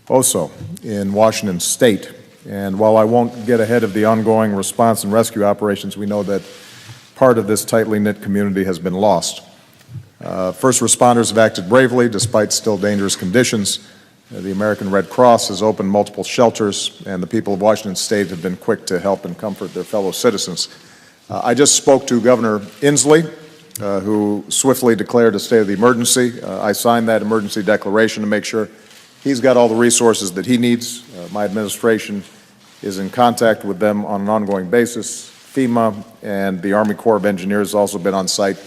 also in Washington State. And while I won't get ahead of the ongoing response and rescue operations, we know that part of this tightly knit community has been lost. First responders have acted bravely despite still dangerous conditions. The American Red Cross has opened multiple shelters, and the people of Washington State have been quick to help and comfort their fellow citizens. I just spoke to Governor Inslee, who swiftly declared a state of the emergency. I signed that emergency declaration to make sure he's got all the resources that he needs. My administration is in contact with them on an ongoing basis. FEMA and the Army Corps of Engineers has also been on site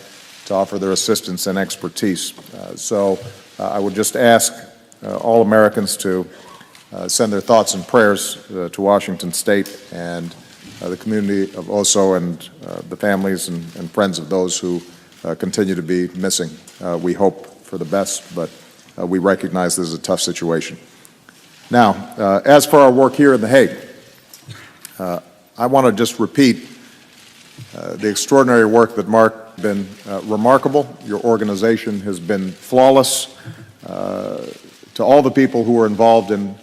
to offer their assistance and expertise. I would just ask all Americans to send their thoughts and prayers to Washington State and the community of Oso and the families and friends of those who continue to be missing. We hope for the best, but we recognize this is a tough situation. Now, as for our work here in The Hague, I want to just repeat the extraordinary work that Mark has been remarkable. Your organization has been flawless. To all the people who were involved in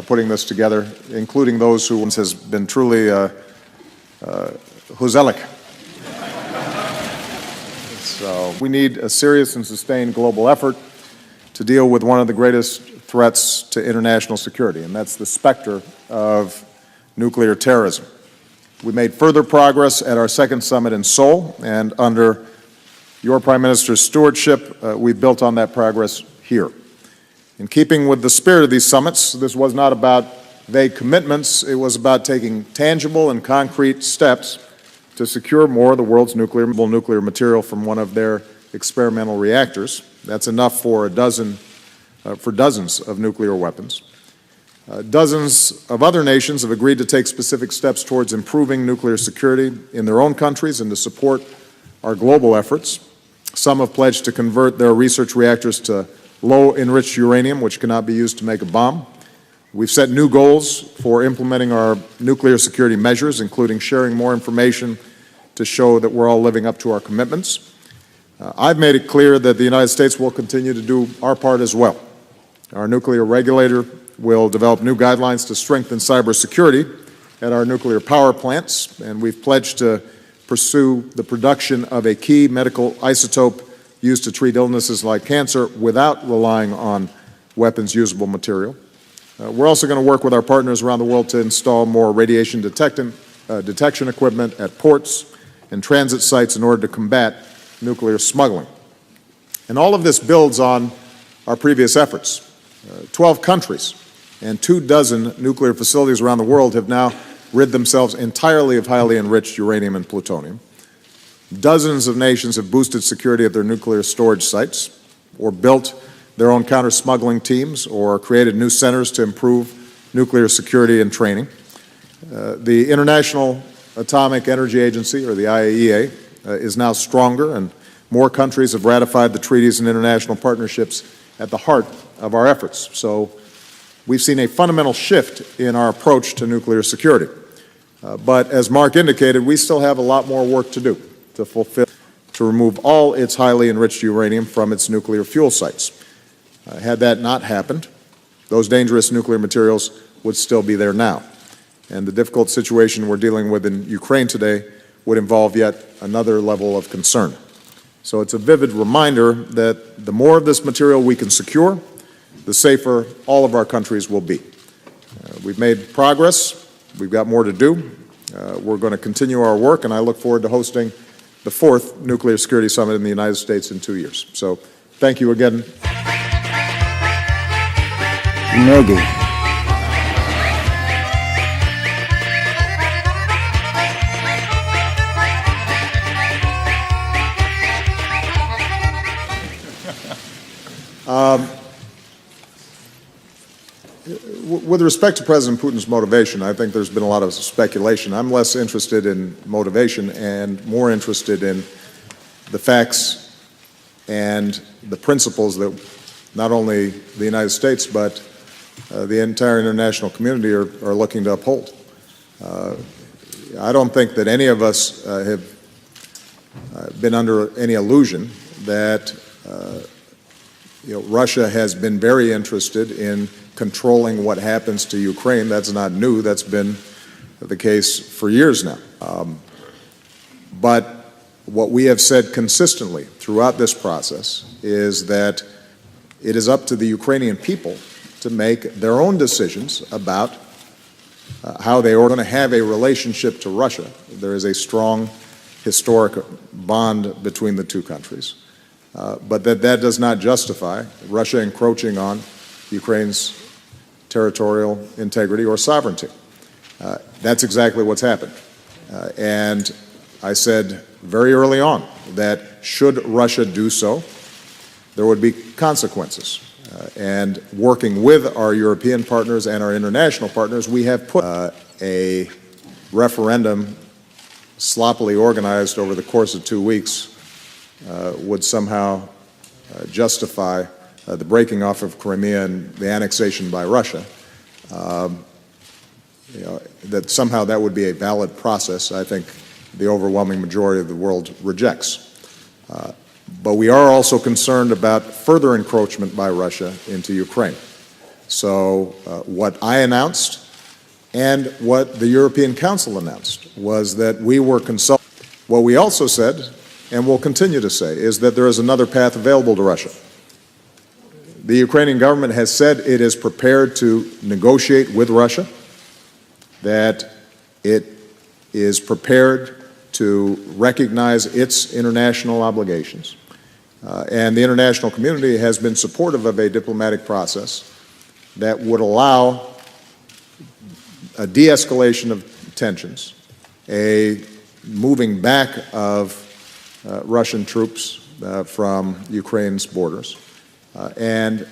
putting this together, including those who has been truly Huzelic. So we need a serious and sustained global effort to deal with one of the greatest threats to international security, and that's the specter of nuclear terrorism. We made further progress at our second summit in Seoul, and under your Prime Minister's stewardship, we've built on that progress here. In keeping with the spirit of these summits, this was not about vague commitments. It was about taking tangible and concrete steps to secure more of the world's nuclear material from one of their experimental reactors. That's enough for dozens of nuclear weapons. Dozens of other nations have agreed to take specific steps towards improving nuclear security in their own countries and to support our global efforts. Some have pledged to convert their research reactors to low-enriched uranium, which cannot be used to make a bomb. We've set new goals for implementing our nuclear security measures, including sharing more information to show that we're all living up to our commitments. I've made it clear that the United States will continue to do our part as well. Our nuclear regulator will develop new guidelines to strengthen cybersecurity at our nuclear power plants, and we've pledged to pursue the production of a key medical isotope used to treat illnesses like cancer without relying on weapons-usable material. We're also going to work with our partners around the world to install more radiation detection equipment at ports and transit sites in order to combat nuclear smuggling. And all of this builds on our previous efforts. 12 countries and 24 nuclear facilities around the world have now rid themselves entirely of highly enriched uranium and plutonium. Dozens of nations have boosted security at their nuclear storage sites or built their own counter-smuggling teams or created new centers to improve nuclear security and training. The International Atomic Energy Agency, or the IAEA, is now stronger, and more countries have ratified the treaties and international partnerships at the heart of our efforts. So we've seen a fundamental shift in our approach to nuclear security. But as Mark indicated, we still have a lot more work to do to remove all its highly enriched uranium from its nuclear fuel sites. Had that not happened, those dangerous nuclear materials would still be there now. And the difficult situation we're dealing with in Ukraine today would involve yet another level of concern. So it's a vivid reminder that the more of this material we can secure, the safer all of our countries will be. We've made progress. We've got more to do. We're going to continue our work, and I look forward to hosting the 4th Nuclear Security Summit in the United States in 2 years. So thank you again. Negi. With respect to President Putin's motivation, I think there's been a lot of speculation. I'm less interested in motivation and more interested in the facts and the principles that not only the United States but the entire international community are looking to uphold. I don't think that any of us have been under any illusion that Russia has been very interested in controlling what happens to Ukraine. That's not new. That's been the case for years now. But what we have said consistently throughout this process is that it is up to the Ukrainian people to make their own decisions about how they are going to have a relationship to Russia. There is a strong historic bond between the two countries. But that does not justify Russia encroaching on Ukraine's territorial integrity or sovereignty. That's exactly what's happened. And I said very early on that should Russia do so, there would be consequences. And working with our European partners and our international partners, we have put a referendum sloppily organized over the course of 2 weeks would somehow justify the breaking off of Crimea and the annexation by Russia. That somehow that would be a valid process, I think the overwhelming majority of the world rejects. But we are also concerned about further encroachment by Russia into Ukraine. So what I announced and what the European Council announced was that we were consulting. What we also said, and will continue to say, is that there is another path available to Russia. The Ukrainian government has said it is prepared to negotiate with Russia, that it is prepared to recognize its international obligations. And the international community has been supportive of a diplomatic process that would allow a de-escalation of tensions, a moving back of Russian troops from Ukraine's borders, and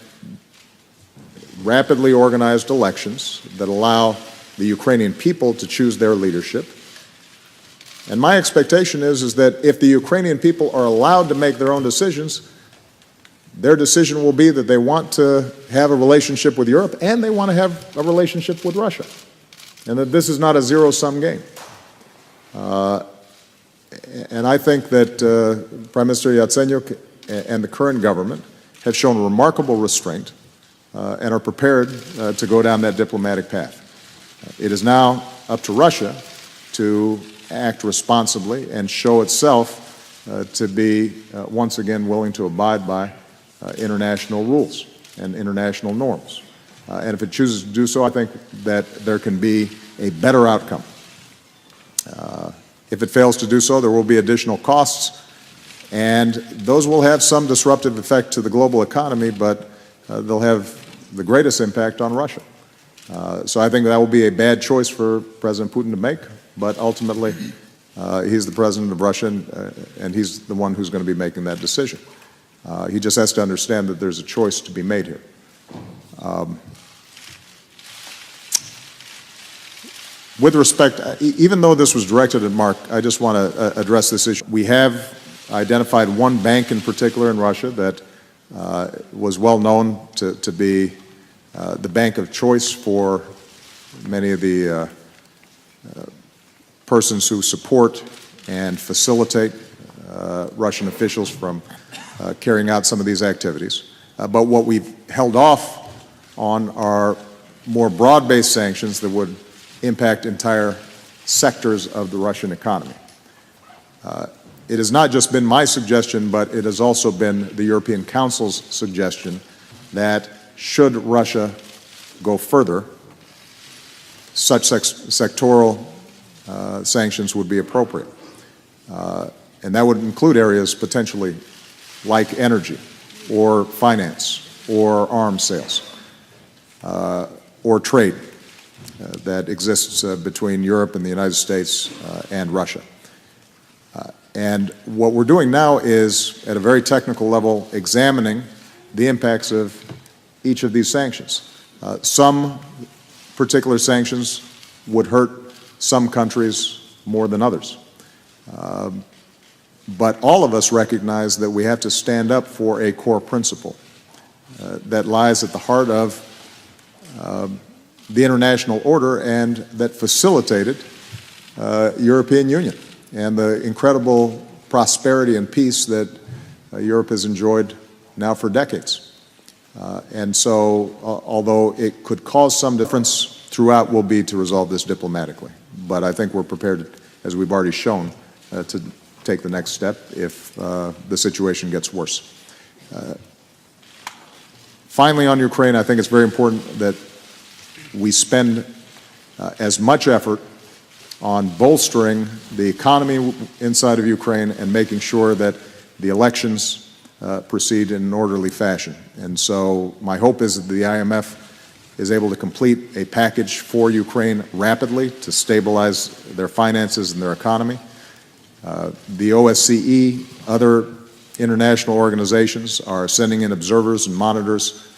rapidly organized elections that allow the Ukrainian people to choose their leadership. And my expectation is that if the Ukrainian people are allowed to make their own decisions, their decision will be that they want to have a relationship with Europe and they want to have a relationship with Russia, and that this is not a zero-sum game. And I think that Prime Minister Yatsenyuk and the current government have shown remarkable restraint and are prepared to go down that diplomatic path. It is now up to Russia to act responsibly and show itself to be once again willing to abide by international rules and international norms. And if it chooses to do so, I think that there can be a better outcome. If it fails to do so, there will be additional costs, and those will have some disruptive effect to the global economy, but they'll have the greatest impact on Russia. So I think that will be a bad choice for President Putin to make, but ultimately he's the president of Russia, and he's the one who's going to be making that decision. He just has to understand that there's a choice to be made here. With respect, even though this was directed at Mark, I just want to address this issue. We have identified one bank in particular in Russia that was well known to be the bank of choice for many of the persons who support and facilitate Russian officials from carrying out some of these activities. But what we've held off on are more broad-based sanctions that would impact entire sectors of the Russian economy. It has not just been my suggestion, but it has also been the European Council's suggestion that should Russia go further, such sectoral sanctions would be appropriate. And that would include areas potentially like energy or finance or arms sales or trade that exists between Europe and the United States and Russia. And what we're doing now is, at a very technical level, examining the impacts of each of these sanctions. Some particular sanctions would hurt some countries more than others. But all of us recognize that we have to stand up for a core principle that lies at the heart of the international order and that facilitated European Union and the incredible prosperity and peace that Europe has enjoyed now for decades. And so, although it could cause some difference throughout, will be to resolve this diplomatically. But I think we're prepared, as we've already shown, to take the next step if the situation gets worse. Finally, on Ukraine, I think it's very important that we spend as much effort on bolstering the economy inside of Ukraine and making sure that the elections proceed in an orderly fashion. And so my hope is that the IMF is able to complete a package for Ukraine rapidly to stabilize their finances and their economy. The OSCE, other international organizations are sending in observers and monitors,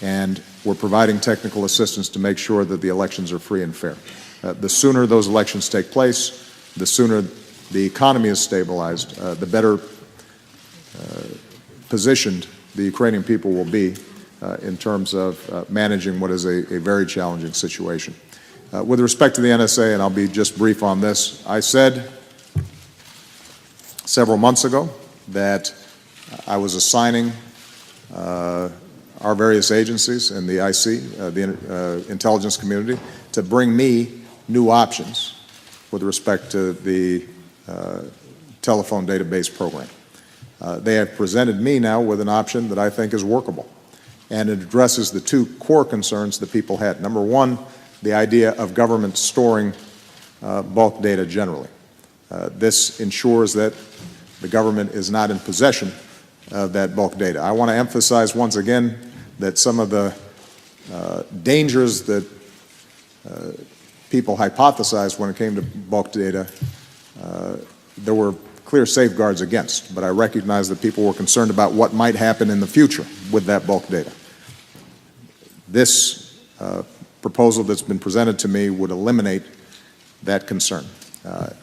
and we're providing technical assistance to make sure that the elections are free and fair. The sooner those elections take place, the sooner the economy is stabilized, the better positioned the Ukrainian people will be in terms of managing what is a very challenging situation. With respect to the NSA, and I'll be just brief on this, I said several months ago that I was assigning our various agencies and the IC, the intelligence community, to bring me new options with respect to the telephone database program. They have presented me now with an option that I think is workable, and it addresses the two core concerns that people had. Number one, the idea of government storing bulk data generally. This ensures that the government is not in possession of that bulk data. I want to emphasize once again that some of the dangers that people hypothesized when it came to bulk data, there were clear safeguards against, but I recognize that people were concerned about what might happen in the future with that bulk data. This proposal that's been presented to me would eliminate that concern.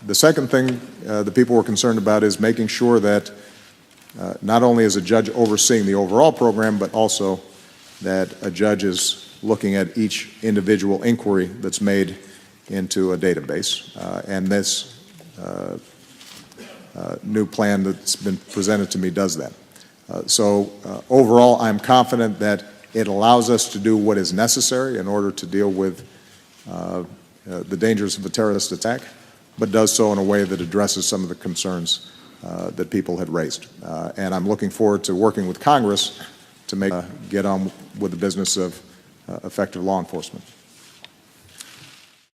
The second thing that people were concerned about is making sure that not only is a judge overseeing the overall program, but also that a judge is looking at each individual inquiry that's made into a database. And this new plan that's been presented to me does that. So overall, I'm confident that it allows us to do what is necessary in order to deal with the dangers of a terrorist attack, but does so in a way that addresses some of the concerns that people had raised. And I'm looking forward to working with Congress to get on with the business of effective law enforcement.